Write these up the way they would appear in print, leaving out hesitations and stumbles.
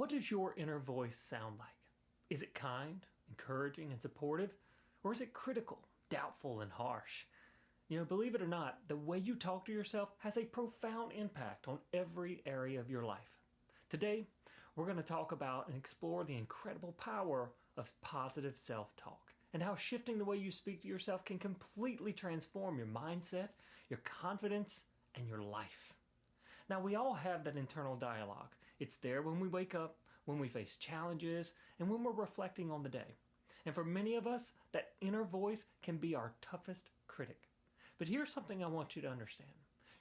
What does your inner voice sound like? Is it kind, encouraging, and supportive? Or is it critical, doubtful, and harsh? Believe it or not, the way you talk to yourself has a profound impact on every area of your life. Today, we're going to talk about and explore the incredible power of positive self-talk and how shifting the way you speak to yourself can completely transform your mindset, your confidence, and your life. Now, we all have that internal dialogue. It's there when we wake up, when we face challenges, and when we're reflecting on the day. And for many of us, that inner voice can be our toughest critic. But here's something I want you to understand.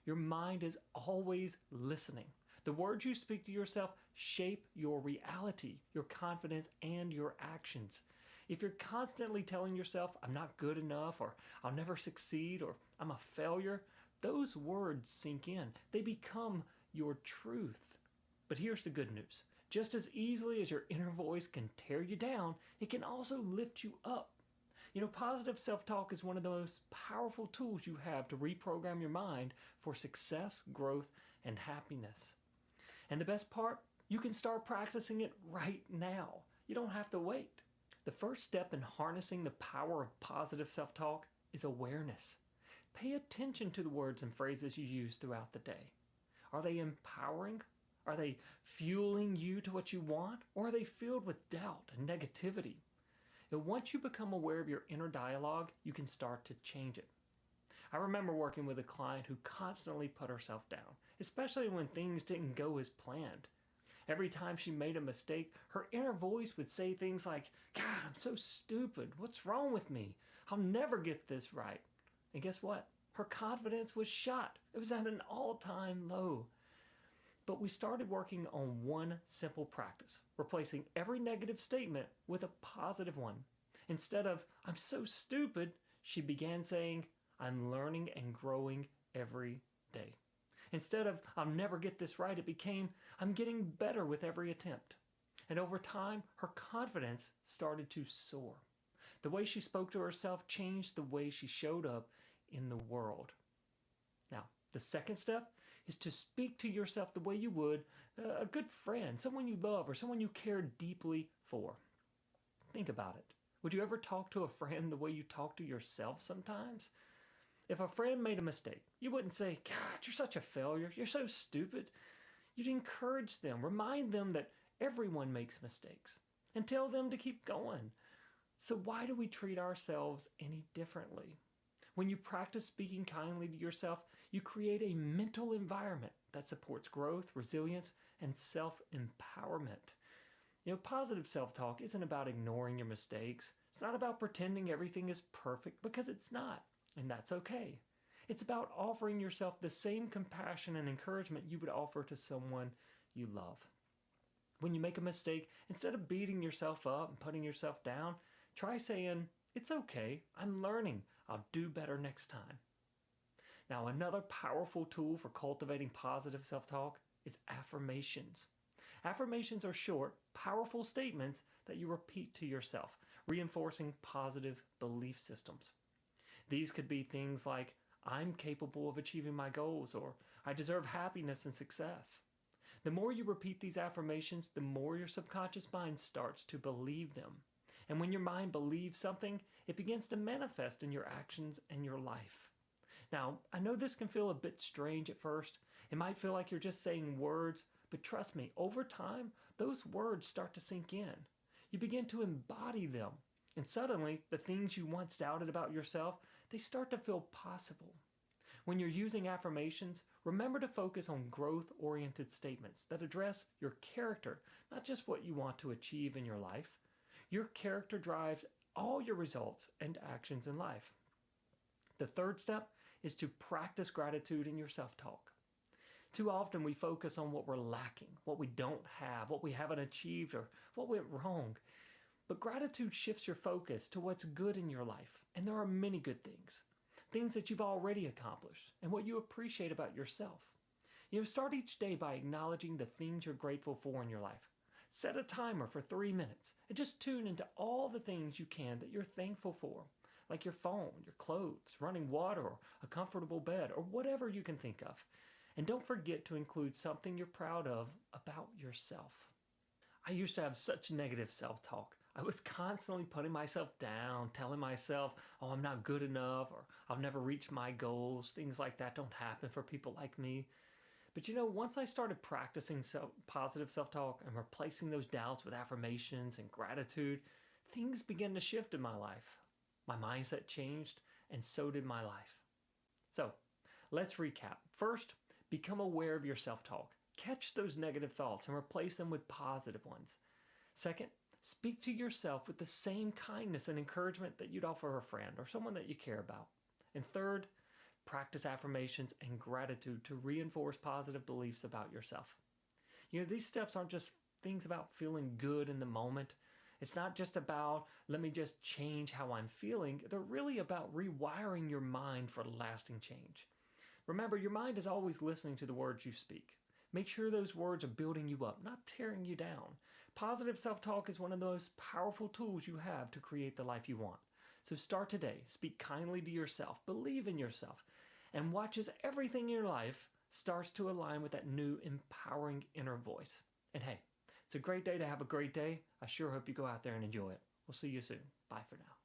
Your mind is always listening. The words you speak to yourself shape your reality, your confidence, and your actions. If you're constantly telling yourself, I'm not good enough, or I'll never succeed, or I'm a failure, those words sink in. They become your truth. But here's the good news. Just as easily as your inner voice can tear you down, it can also lift you up. Positive self-talk is one of the most powerful tools you have to reprogram your mind for success, growth, and happiness. And the best part, you can start practicing it right now. You don't have to wait. The first step in harnessing the power of positive self-talk is awareness. Pay attention to the words and phrases you use throughout the day. Are they empowering? Are they fueling you to what you want? Or are they filled with doubt and negativity? And once you become aware of your inner dialogue, you can start to change it. I remember working with a client who constantly put herself down, especially when things didn't go as planned. Every time she made a mistake, her inner voice would say things like, God, I'm so stupid. What's wrong with me? I'll never get this right. And guess what? Her confidence was shot. It was at an all-time low. But we started working on one simple practice, replacing every negative statement with a positive one. Instead of, I'm so stupid, she began saying, I'm learning and growing every day. Instead of, I'll never get this right, it became, I'm getting better with every attempt. And over time, her confidence started to soar. The way she spoke to herself changed the way she showed up in the world. Now, the second step is to speak to yourself the way you would a good friend, someone you love, or someone you care deeply for. Think about it. Would you ever talk to a friend the way you talk to yourself sometimes? If a friend made a mistake, you wouldn't say, God, you're such a failure. You're so stupid. You'd encourage them, remind them that everyone makes mistakes, and tell them to keep going. So why do we treat ourselves any differently? When you practice speaking kindly to yourself, you create a mental environment that supports growth, resilience, and self-empowerment. Positive self-talk isn't about ignoring your mistakes. It's not about pretending everything is perfect, because it's not, and that's okay. It's about offering yourself the same compassion and encouragement you would offer to someone you love. When you make a mistake, instead of beating yourself up and putting yourself down, try saying, it's okay, I'm learning, I'll do better next time. Now, another powerful tool for cultivating positive self-talk is affirmations. Affirmations are short, powerful statements that you repeat to yourself, reinforcing positive belief systems. These could be things like, I'm capable of achieving my goals, or I deserve happiness and success. The more you repeat these affirmations, the more your subconscious mind starts to believe them. And when your mind believes something, it begins to manifest in your actions and your life. Now, I know this can feel a bit strange at first. It might feel like you're just saying words, but trust me, over time, those words start to sink in. You begin to embody them, and suddenly, the things you once doubted about yourself, they start to feel possible. When you're using affirmations, remember to focus on growth-oriented statements that address your character, not just what you want to achieve in your life. Your character drives all your results and actions in life. The third step is to practice gratitude in your self-talk. Too often we focus on what we're lacking, what we don't have, what we haven't achieved, or what went wrong. But gratitude shifts your focus to what's good in your life, and there are many good things. Things that you've already accomplished, and what you appreciate about yourself. Start each day by acknowledging the things you're grateful for in your life. Set a timer for 3 minutes and just tune into all the things you can that you're thankful for, like your phone, your clothes, running water, or a comfortable bed, or whatever you can think of. And don't forget to include something you're proud of about yourself. I used to have such negative self-talk. I was constantly putting myself down, telling myself, oh, I'm not good enough, or I'll never reach my goals. Things like that don't happen for people like me. But once I started practicing positive self talk and replacing those doubts with affirmations and gratitude, things began to shift in my life. My mindset changed, and so did my life. So, let's recap. First, become aware of your self talk. Catch those negative thoughts and replace them with positive ones. Second, speak to yourself with the same kindness and encouragement that you'd offer a friend or someone that you care about. And third, practice affirmations and gratitude to reinforce positive beliefs about yourself. These steps aren't just things about feeling good in the moment. It's not just about, let me just change how I'm feeling. They're really about rewiring your mind for lasting change. Remember, your mind is always listening to the words you speak. Make sure those words are building you up, not tearing you down. Positive self-talk is one of the most powerful tools you have to create the life you want. So start today. Speak kindly to yourself. Believe in yourself. And watch as everything in your life starts to align with that new empowering inner voice. And hey, it's a great day to have a great day. I sure hope you go out there and enjoy it. We'll see you soon. Bye for now.